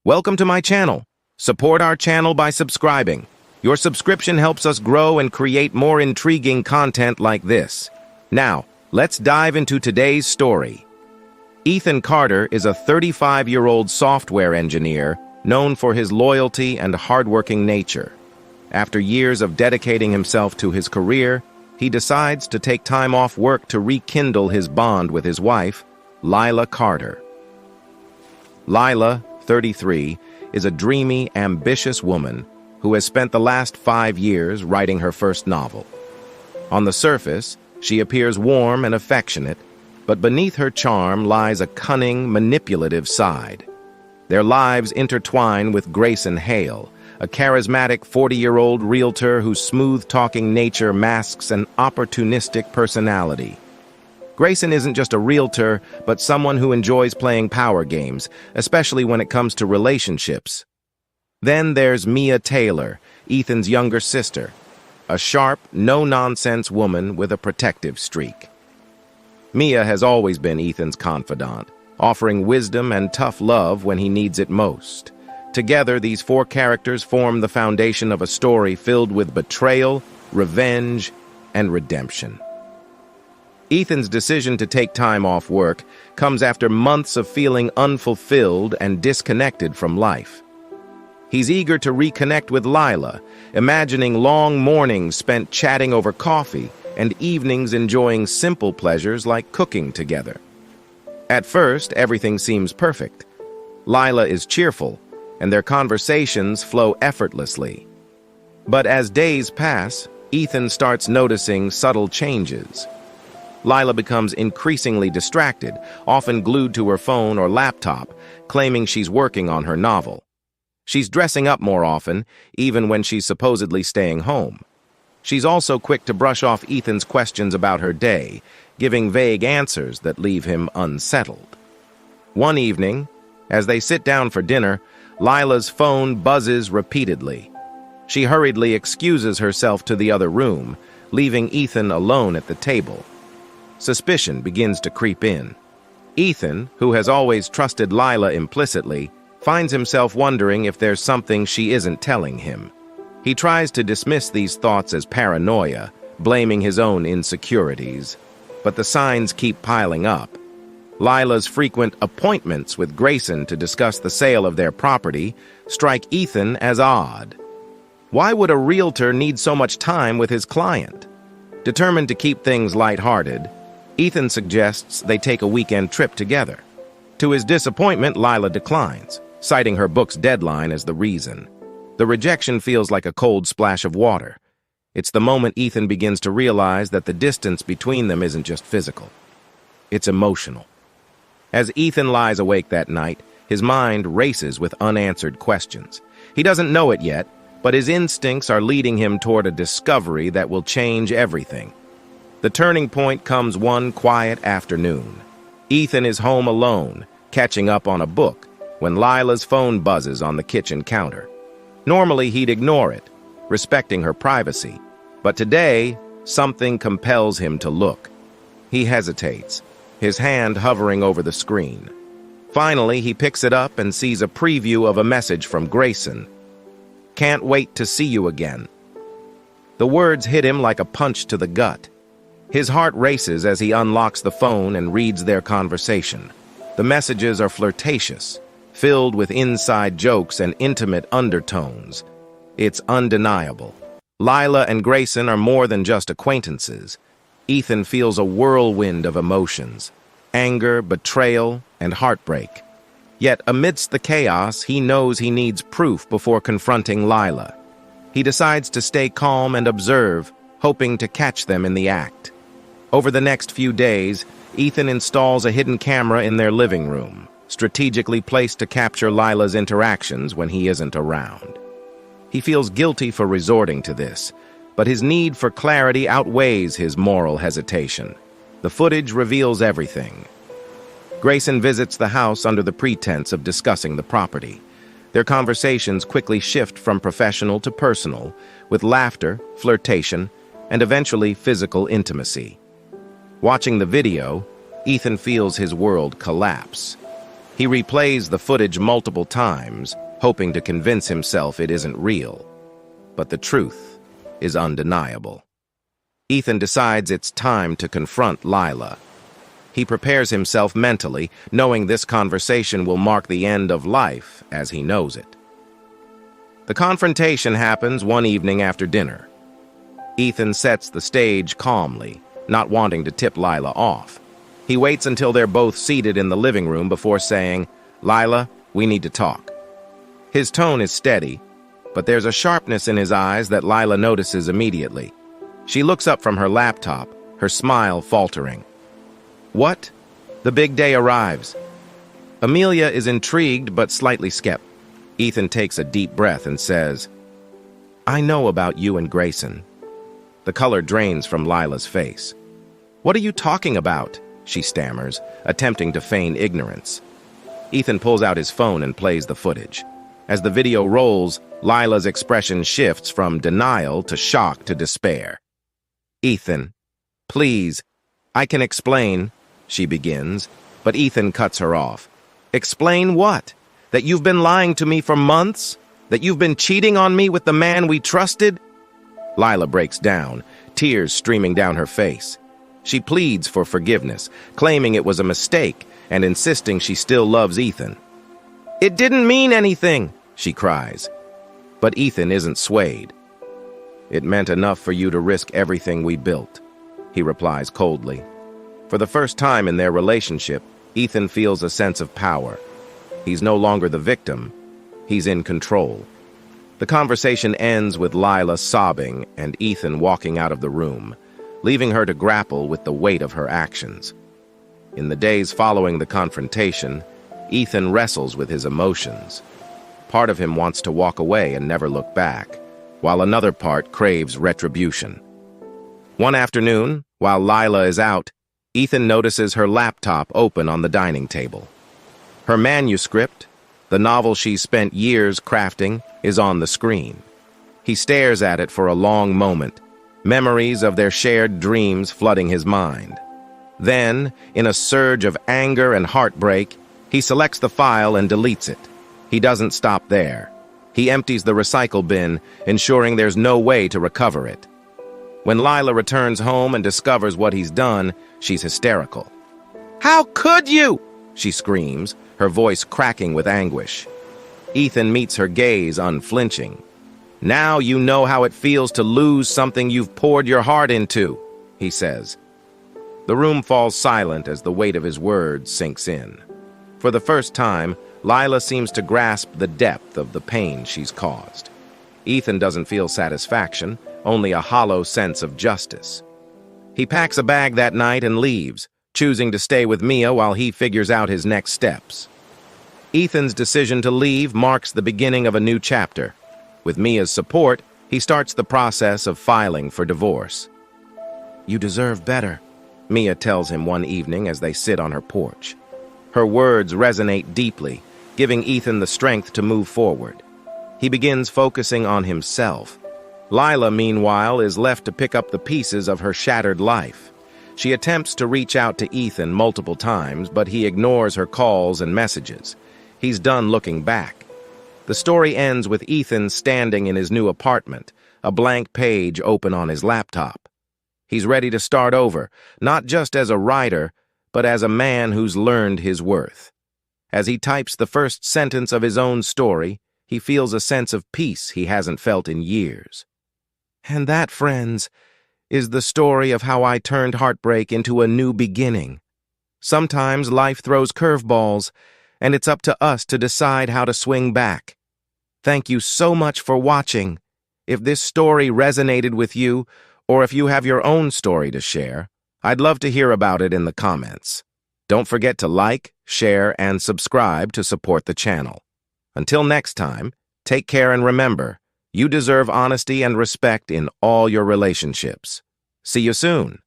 Welcome to my channel. Support our channel by subscribing. Your subscription helps us grow and create more intriguing content like this. Now, let's dive into today's story. Ethan Carter is a 35-year-old software engineer known for his loyalty and hardworking nature. After years of dedicating himself to his career, he decides to take time off work to rekindle his bond with his wife, Lila Carter. Lila, 33, is a dreamy, ambitious woman who has spent the last 5 years writing her first novel. On the surface, she appears warm and affectionate, but beneath her charm lies a cunning, manipulative side. Their lives intertwine with Grayson Hale, a charismatic 40-year-old realtor whose smooth-talking nature masks an opportunistic personality. Grayson isn't just a realtor, but someone who enjoys playing power games, especially when it comes to relationships. Then there's Mia Taylor, Ethan's younger sister, a sharp, no-nonsense woman with a protective streak. Mia has always been Ethan's confidant, offering wisdom and tough love when he needs it most. Together, these 4 characters form the foundation of a story filled with betrayal, revenge, and redemption. Ethan's decision to take time off work comes after months of feeling unfulfilled and disconnected from life. He's eager to reconnect with Lila, imagining long mornings spent chatting over coffee and evenings enjoying simple pleasures like cooking together. At first, everything seems perfect. Lila is cheerful, and their conversations flow effortlessly. But as days pass, Ethan starts noticing subtle changes. Lila becomes increasingly distracted, often glued to her phone or laptop, claiming she's working on her novel. She's dressing up more often, even when she's supposedly staying home. She's also quick to brush off Ethan's questions about her day, giving vague answers that leave him unsettled. One evening, as they sit down for dinner, Lila's phone buzzes repeatedly. She hurriedly excuses herself to the other room, leaving Ethan alone at the table. Suspicion begins to creep in. Ethan, who has always trusted Lila implicitly, finds himself wondering if there's something she isn't telling him. He tries to dismiss these thoughts as paranoia, blaming his own insecurities. But the signs keep piling up. Lila's frequent appointments with Grayson to discuss the sale of their property strike Ethan as odd. Why would a realtor need so much time with his client? Determined to keep things lighthearted, Ethan suggests they take a weekend trip together. To his disappointment, Lila declines, citing her book's deadline as the reason. The rejection feels like a cold splash of water. It's the moment Ethan begins to realize that the distance between them isn't just physical. It's emotional. As Ethan lies awake that night, his mind races with unanswered questions. He doesn't know it yet, but his instincts are leading him toward a discovery that will change everything. The turning point comes one quiet afternoon. Ethan is home alone, catching up on a book, when Lila's phone buzzes on the kitchen counter. Normally, he'd ignore it, respecting her privacy. But today, something compels him to look. He hesitates, his hand hovering over the screen. Finally, he picks it up and sees a preview of a message from Grayson. "Can't wait to see you again." The words hit him like a punch to the gut. His heart races as he unlocks the phone and reads their conversation. The messages are flirtatious, filled with inside jokes and intimate undertones. It's undeniable. Lila and Grayson are more than just acquaintances. Ethan feels a whirlwind of emotions: anger, betrayal, and heartbreak. Yet amidst the chaos, he knows he needs proof before confronting Lila. He decides to stay calm and observe, hoping to catch them in the act. Over the next few days, Ethan installs a hidden camera in their living room, strategically placed to capture Lila's interactions when he isn't around. He feels guilty for resorting to this, but his need for clarity outweighs his moral hesitation. The footage reveals everything. Grayson visits the house under the pretense of discussing the property. Their conversations quickly shift from professional to personal, with laughter, flirtation, and eventually physical intimacy. Watching the video, Ethan feels his world collapse. He replays the footage multiple times, hoping to convince himself it isn't real. But the truth is undeniable. Ethan decides it's time to confront Lila. He prepares himself mentally, knowing this conversation will mark the end of life as he knows it. The confrontation happens one evening after dinner. Ethan sets the stage calmly, not wanting to tip Lila off. He waits until they're both seated in the living room before saying, "Lila, we need to talk." His tone is steady, but there's a sharpness in his eyes that Lila notices immediately. She looks up from her laptop, her smile faltering. "What?" The big day arrives. Amelia is intrigued but slightly skeptical. Ethan takes a deep breath and says, "I know about you and Grayson." The color drains from Lila's face. "What are you talking about?" she stammers, attempting to feign ignorance. Ethan pulls out his phone and plays the footage. As the video rolls, Lila's expression shifts from denial to shock to despair. "Ethan, please, I can explain," she begins, but Ethan cuts her off. "Explain what? That you've been lying to me for months? That you've been cheating on me with the man we trusted?" Lila breaks down, tears streaming down her face. She pleads for forgiveness, claiming it was a mistake and insisting she still loves Ethan. "It didn't mean anything," she cries. But Ethan isn't swayed. "It meant enough for you to risk everything we built," he replies coldly. For the first time in their relationship, Ethan feels a sense of power. He's no longer the victim. He's in control. The conversation ends with Lila sobbing and Ethan walking out of the room, leaving her to grapple with the weight of her actions. In the days following the confrontation, Ethan wrestles with his emotions. Part of him wants to walk away and never look back, while another part craves retribution. One afternoon, while Lila is out, Ethan notices her laptop open on the dining table. Her manuscript, the novel she's spent years crafting, is on the screen. He stares at it for a long moment, memories of their shared dreams flooding his mind. Then, in a surge of anger and heartbreak, he selects the file and deletes it. He doesn't stop there. He empties the recycle bin, ensuring there's no way to recover it. When Lila returns home and discovers what he's done, she's hysterical. "How could you?" she screams, her voice cracking with anguish. Ethan meets her gaze unflinching. "Now you know how it feels to lose something you've poured your heart into," he says. The room falls silent as the weight of his words sinks in. For the first time, Lila seems to grasp the depth of the pain she's caused. Ethan doesn't feel satisfaction, only a hollow sense of justice. He packs a bag that night and leaves, choosing to stay with Mia while he figures out his next steps. Ethan's decision to leave marks the beginning of a new chapter. With Mia's support, he starts the process of filing for divorce. "You deserve better," Mia tells him one evening as they sit on her porch. Her words resonate deeply, giving Ethan the strength to move forward. He begins focusing on himself. Lila, meanwhile, is left to pick up the pieces of her shattered life. She attempts to reach out to Ethan multiple times, but he ignores her calls and messages. He's done looking back. The story ends with Ethan standing in his new apartment, a blank page open on his laptop. He's ready to start over, not just as a writer, but as a man who's learned his worth. As he types the first sentence of his own story, he feels a sense of peace he hasn't felt in years. And that, friends, is the story of how I turned heartbreak into a new beginning. Sometimes life throws curveballs, and it's up to us to decide how to swing back. Thank you so much for watching. If this story resonated with you, or if you have your own story to share, I'd love to hear about it in the comments. Don't forget to like, share, and subscribe to support the channel. Until next time, take care and remember, you deserve honesty and respect in all your relationships. See you soon.